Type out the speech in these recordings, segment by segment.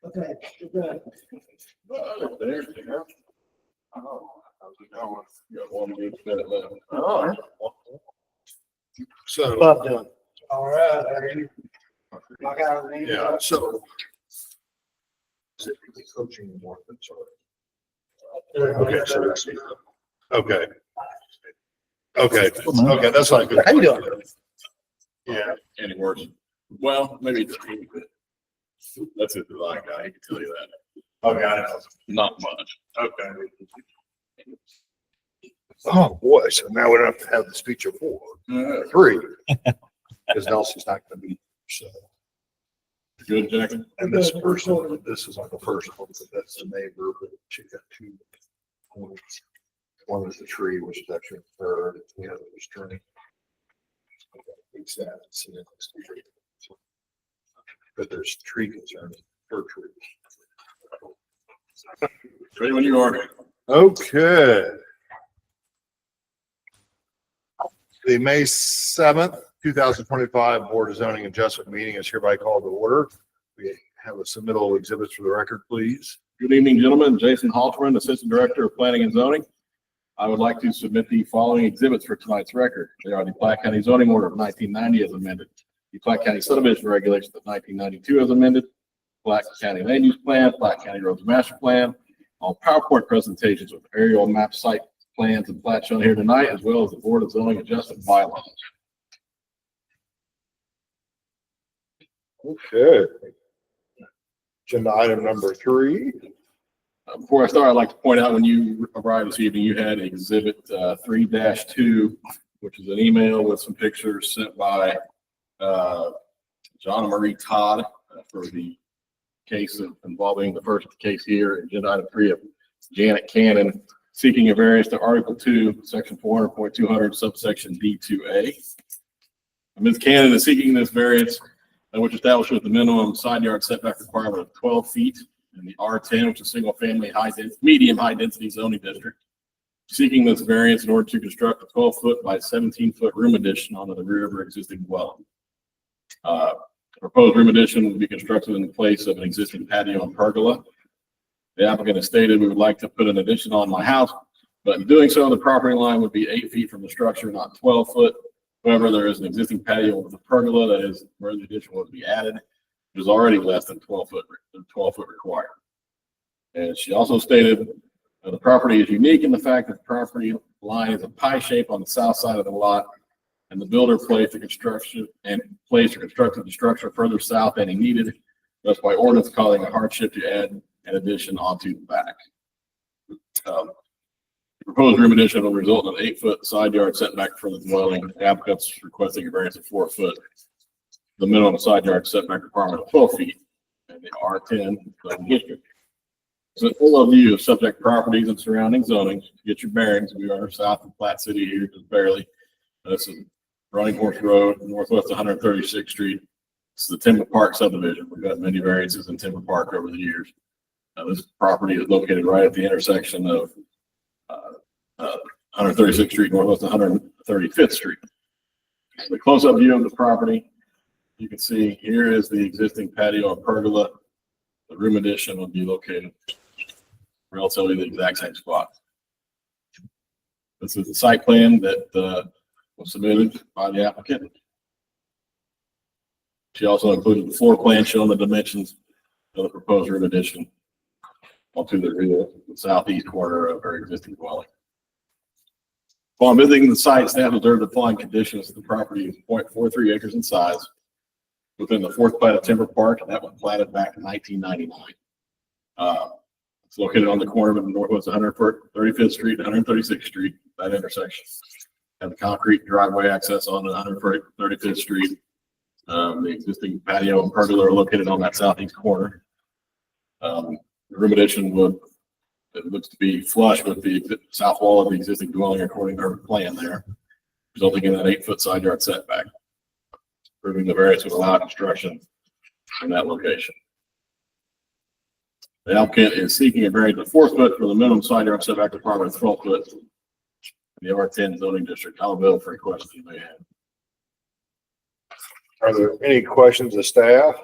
Okay, good. There's there. Oh, how's it going? You got 1 good minute left. Oh. So, Bob doing? All right. yeah, so. Coaching more than okay, so that's, okay. Okay, okay, that's not good. How you doing? Yeah, any worse? Well, maybe it's that's it, the line guy, I can tell you that. Okay, not much. Okay. Oh, boy, so now we don't have to have the speech of 4, 3, because Nelson's not gonna be, so. Good, Jackie? And this person, this is like the first one, but that's the neighbor, but she got 2 points. One is the tree, which is actually third, the other was turning. But there's tree concerns, fir trees. Ready when you are. Okay. The May 7th, 2025 Board of Zoning Adjustment meeting is hereby called to order. We have a submittal of exhibits for the record, please. Good evening, gentlemen. Jason Halterman, Assistant Director of Planning and Zoning. I would like to submit the following exhibits for tonight's record. They are the Platte County Zoning Order of 1990 as amended, the Platte County Subdivision Regulations of 1992 as amended, Platte County Land Use Plan, Platte County Roads Master Plan, all PowerPoint presentations with aerial map site plans and plats shown here tonight, as well as the Board of Zoning Adjustment bylaws. Okay. Agenda item number 3. Before I start, I'd like to point out when you arrived this evening, you had exhibit 3-2, which is an email with some pictures sent by John and Marie Todd for the case involving the first case here, agenda item 3 of Janet Cannon seeking a variance to Article 2, Section 400.200, subsection D2A. Ms. Cannon is seeking this variance, which establishes the minimum side yard setback requirement of 12 feet in the R10, which is single family medium high density zoning district. Seeking this variance in order to construct a 12-foot by 17-foot room addition onto the rear of her existing dwelling. Proposed room addition will be constructed in place of an existing patio and pergola. The applicant has stated, we would like to put an addition on my house, but in doing so, the property line would be 8 feet from the structure, not 12 foot. However, there is an existing patio with a pergola that is where the addition would be added. It is already less than 12 foot required. And she also stated the property is unique in the fact that the property line is a pie shape on the south side of the lot, and the builder placed the construction and placed or constructed the structure further south than he needed. Thus, by ordinance, calling a hardship to add an addition onto the back. The proposed room addition will result in an 8-foot side yard setback from the dwelling. The applicant's requesting a variance of 4 foot. The minimum side yard setback requirement of 12 feet in the R10 zoning district. So an overview of subject properties and surrounding zoning to get your bearings. We are south of Platte City here, just barely. This is Running Horse Road, northwest 136th Street. This is the Timber Park subdivision. We've got many variances in Timber Park over the years. This property is located right at the intersection of 136th Street, northwest 135th Street. The close-up view of the property, you can see here is the existing patio and pergola. The room addition will be located relatively the exact same spot. This is the site plan that was submitted by the applicant. She also included the floor plan showing the dimensions of the proposed room addition onto the southeast corner of her existing dwelling. Upon visiting the site, staff observed the following conditions. The property is 0.43 acres in size within the 4th plat of Timber Park, and that was platted back in 1999. It's located on the corner of northwest 135th Street and 136th Street, that intersection. Have the concrete driveway access on 135th Street. The existing patio and pergola are located on that southeast corner. The room addition it looks to be flush with the south wall of the existing dwelling according to her plan there, resulting in an 8-foot side yard setback. Proving the variance would allow construction in that location. The applicant is seeking a variance of 4 foot for the minimum side yard setback requirement of 12 foot in the R10 zoning district. I'll bill for any questions you may have. Are there any questions of staff?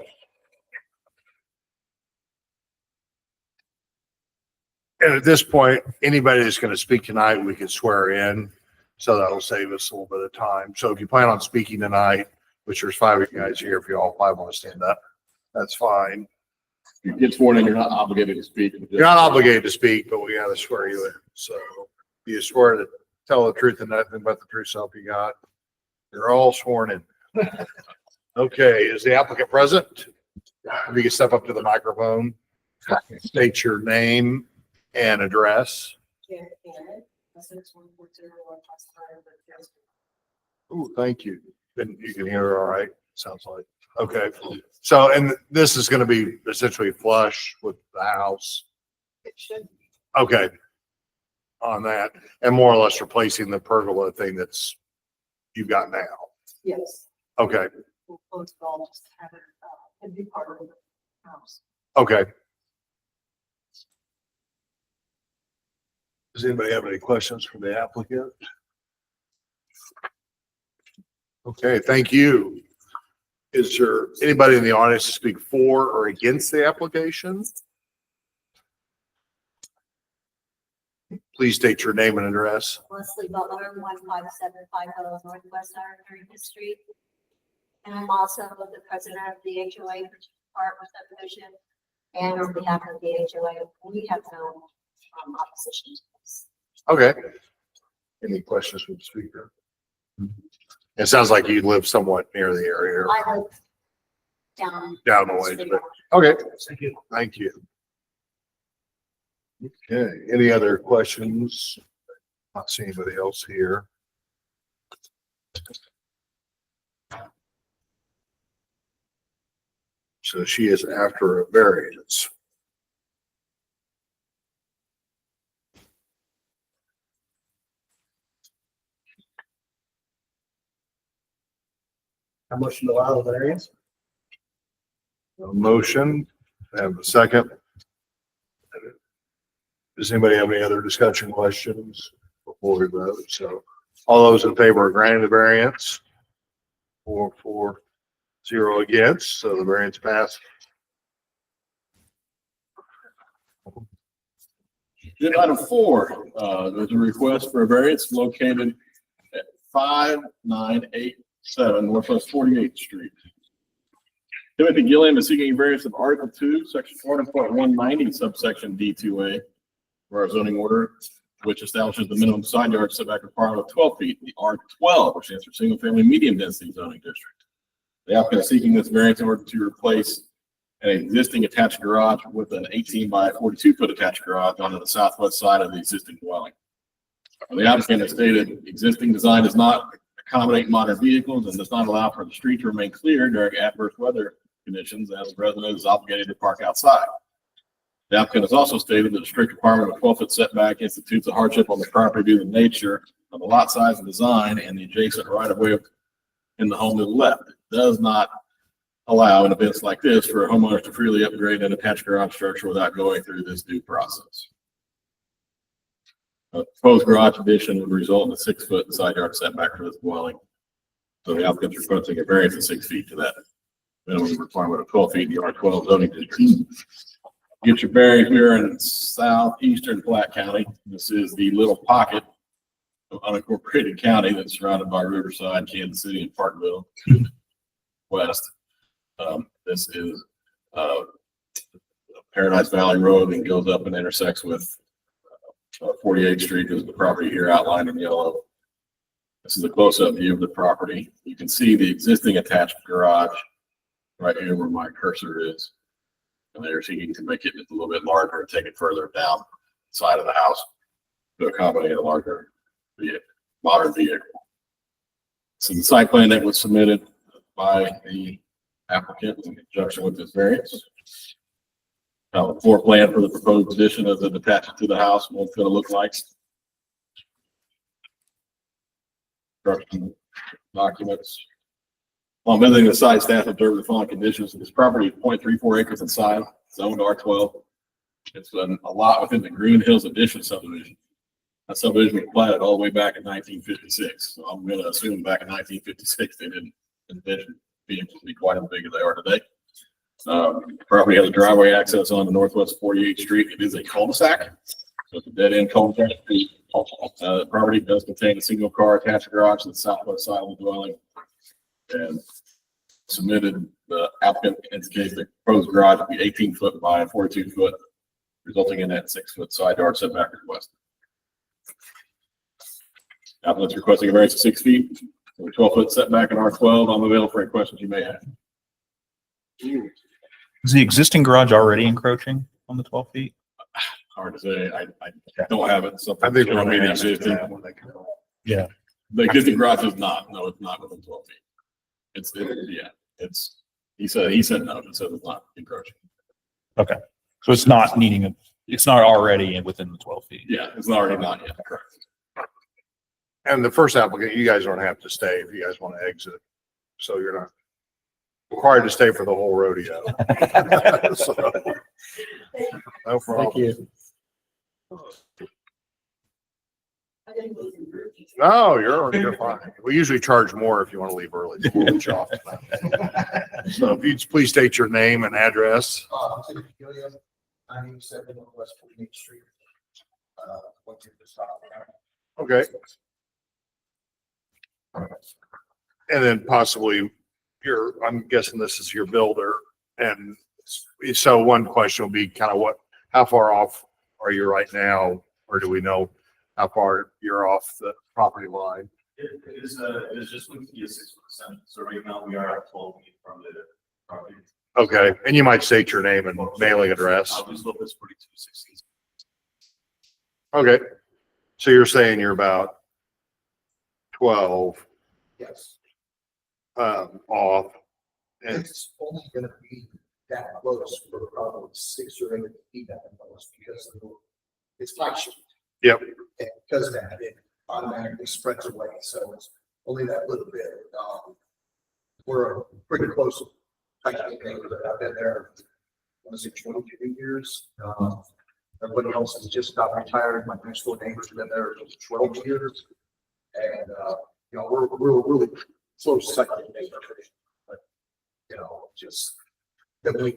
And at this point, anybody that's going to speak tonight, we can swear in. So that'll save us a little bit of time. So if you plan on speaking tonight, which there's 5 of you guys here, if you all 5 want to stand up, that's fine. If you get sworn in, you're not obligated to speak. You're not obligated to speak, but we got to swear you in. So you swear to tell the truth and nothing but the true self you got. You're all sworn in. Okay, is the applicant present? If you can step up to the microphone, state your name and address. Oh, thank you. And you can hear her all right, sounds like. Okay, so, and this is gonna be essentially flush with the house. It should. Okay. On that, and more or less replacing the pergola thing that's you've got now. Yes. Okay, We'll close it all, just have it, it'd be part of the house. okay. Does anybody have any questions for the applicant? Okay, thank you. Is there anybody in the audience to speak for or against the application? Please state your name and address. Leslie Butler, 15750 Northwest Iron Street. And I'm also the president of the HOA for Park subdivision. And on behalf of the HOA, we have no opposition to this. Okay. Any questions from the speaker? It sounds like you live somewhat near the area, I live down. down the way. But okay, thank you. Okay, any other questions? Not seeing anybody else here. So she is after a variance. How much to allow the variance? A motion, have a second. Does anybody have any other discussion questions before we vote? So all those in favor of granting the variance? 4-0 against, so the variance passed. Item 4, there's a request for a variance located at 5987 Northwest 48th Street. Timothy Gilliam is seeking a variance of Article 2, Section 4.190, subsection D2A, for our zoning order, which establishes the minimum side yard setback requirement of 12 feet, the R12, which stands for single family medium density zoning district. The applicant is seeking this variance in order to replace an existing attached garage with an 18 by 42 foot attached garage on the southwest side of the existing dwelling. The applicant has stated existing design does not accommodate modern vehicles and does not allow for the street to remain clear during adverse weather conditions, as the resident is obligated to park outside. The applicant has also stated that a strict requirement of 12-foot setback institutes a hardship on the property due to the nature of the lot size and design and the adjacent right-of-way in the home to the left. It does not allow in events like this for homeowners to freely upgrade an attached garage structure without going through this due process. A proposed garage addition would result in a 6-foot side yard setback for this dwelling. So the applicant is requesting a variance of 6 feet to that minimum requirement of 12 feet in the R12 zoning district. Get your bearings here in southeastern Platte County. This is the little pocket of unincorporated county that's surrounded by Riverside, Kansas City, and Parkville west. This is Paradise Valley Road and goes up and intersects with 48th Street is the property here outlined in yellow. This is a close-up view of the property. You can see the existing attached garage right here where my cursor is. And they're seeking to make it a little bit larger and take it further down the side of the house to accommodate a larger vehicle, modern vehicle. So the site plan that was submitted by the applicant in conjunction with this variance. The floor plan for the proposed addition as it attaches to the house, what it's going to look like. Construction documents. While visiting the site, staff observed the following conditions. This property is 0.34 acres in size, zoned R12. It's a lot within the Green Hills Addition subdivision. That subdivision was platted all the way back in 1956. So I'm going to assume back in 1956 they didn't envision vehicles to be quite as big as they are today. Property has a driveway access on the Northwest 48th Street. It is a cul-de-sac. So it's a dead end cul-de-sac. The property does contain a single car attached garage to the southwest side of the dwelling. And submitted, the applicant indicates the proposed garage will be 18 foot by 42 foot, resulting in that 6 foot side yard setback request. Applicant's requesting a variance of 6 feet, 12 foot setback in R12. I'm available for any questions you may have. Is the existing garage already encroaching on the 12 feet? Hard to say. I don't have it. Something I think we're showing me gonna the have to existing. have when they come up. Yeah. The existing garage is not. No, it's not within 12 feet. He said no. It says it's not encroaching. Okay. So it's not it's not already within the 12 feet. Yeah, it's already not yet. Correct. And the first applicant, you guys don't have to stay if you guys want to exit. So you're not required to stay for the whole rodeo. So, no problem. you. No, you're fine. We usually charge more if you want to leave early. So we'll let you off. So if you'd please state your name and address. 97 West 48th Street. What's your stop? Okay. And then possibly I'm guessing this is your builder. And so one question will be kind of how far off are you right now? Or do we know how far you're off the property line? It is just going to be a 6%. So right now we are at 12 feet from the property. Okay. And you might state your name and mailing address. I'll just look this 4260. Okay. So you're saying you're about 12 Yes. off. And It's only gonna be that close for probably 6 or 8 feet at the most because it's flat sheet. Yep. And because of that, it automatically spreads away. So it's only that little bit. We're pretty close. I've been there, I want to say 22 years. Everybody else has just got retired. My next door neighbors have been there for 12 years. And, we're really close second neighbors. But, just been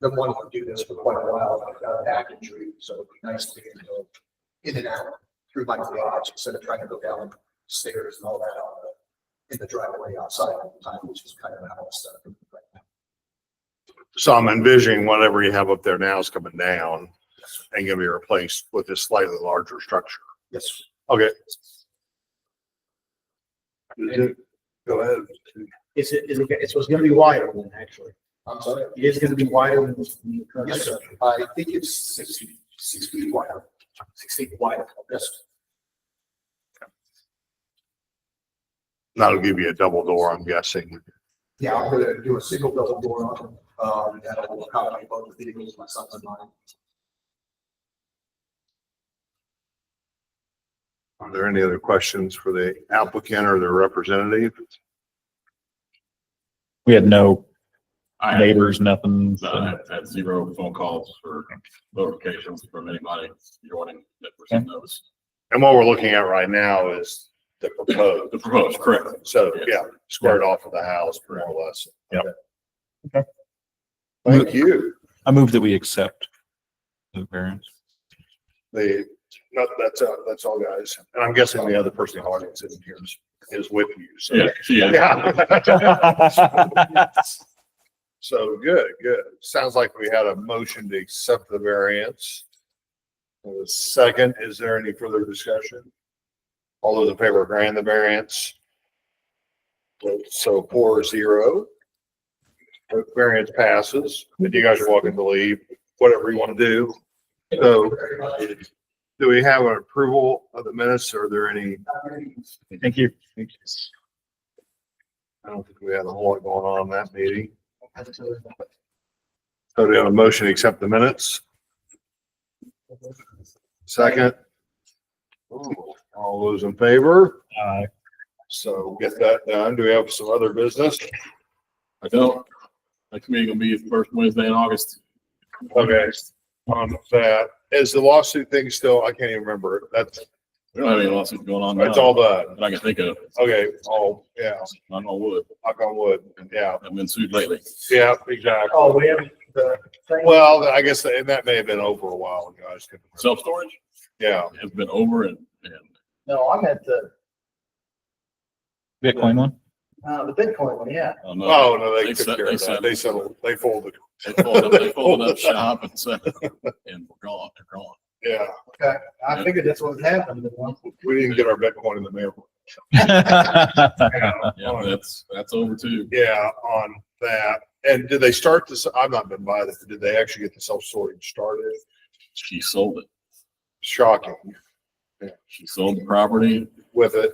wanting to do this for quite a while. I've got a back injury, so it'd be nice to get to go in and out through my garage instead of trying to go down stairs and all that in the driveway outside all the time, which is kind of how it's done right now. so I'm envisioning whatever you have up there now is coming down and gonna be replaced with this slightly larger structure. Yes. Okay. Go ahead. It's gonna be wider than actually. I'm sorry. It is gonna be wider than the current. Yes, sir. I think it's 6 feet wider. 6 feet wider. Yes. That'll give you a double door, I'm guessing. Yeah, I'm gonna do a single double door on it. That'll accommodate both the vehicles, my son's and mine. Are there any other questions for the applicant or their representative? We had no I had, neighbors, nothing. had 0 phone calls or notifications from anybody joining that received notice. And what we're looking at right now is the proposed. The proposed, correct. So, yeah, squared off of the house, more or less. Yep. Okay. Thank you. I move that we accept the variance. That's all, guys. And I'm guessing the other person in the audience in here is with you. So. Yeah, she is. Yeah. So good. Sounds like we had a motion to accept the variance. The second, is there any further discussion? All those in favor of granting the variance? So 4-0. The variance passes, and you guys are welcome to leave, whatever you want to do. So, do we have an approval of the minutes? Are there any? Thank you. I don't think we had a whole lot going on in that meeting. So we have a motion to accept the minutes. Second. All those in favor? So get that done. Do we have some other business? I don't. Next meeting will be the first Wednesday in August. Okay. On that, is the lawsuit thing still, I can't even remember. We don't have any lawsuits going on now. It's all done. that I can think of. Okay. Oh, yeah. Knock on wood. Knock on wood. Yeah. I've been sued lately. Yeah, exactly. Oh, we haven't, Well, I guess that may have been over a while ago. I just couldn't remember. Self-storage? Yeah. has been over and No, I'm at the Bitcoin one? the Bitcoin one, yeah. oh, no, Oh, no, they They took set- care they of that. set- They settled, they folded. they folded up shop and said, and we're gone, they're gone. Yeah, Okay, I figured that's what happened. But one- we didn't get our Bitcoin in the mail. Yeah, that's over too. Yeah, on that. And did they start this? I've not been by this. Did they actually get the self-storage started? She sold it. Shocking She sold the property with it.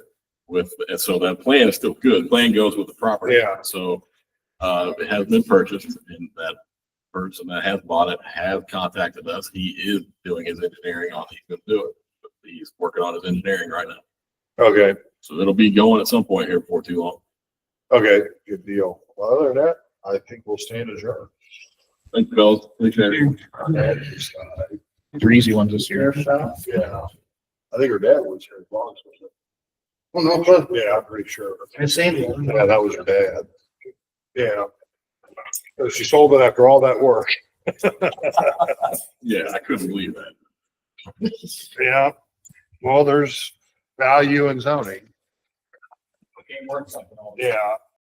and so that plan is still good. Plan goes with the property. Yeah. So, it has been purchased and that person that has bought it has contacted us. He is doing his engineering on, he's gonna do it. He's working on his engineering right now. Okay, So it'll be going at some point here before too long. okay, good deal. Well, other than that, I think we'll stand adjourned. Thank you, fellas. Appreciate it. Three easy ones this year. Yeah. I think her dad was here. Well, no, yeah, I'm pretty sure. And Sandy. Yeah, that was her dad. Yeah. So she sold it after all that work. Yeah, I couldn't believe that. Yeah. Well, there's value in zoning. Can't work something on. Yeah.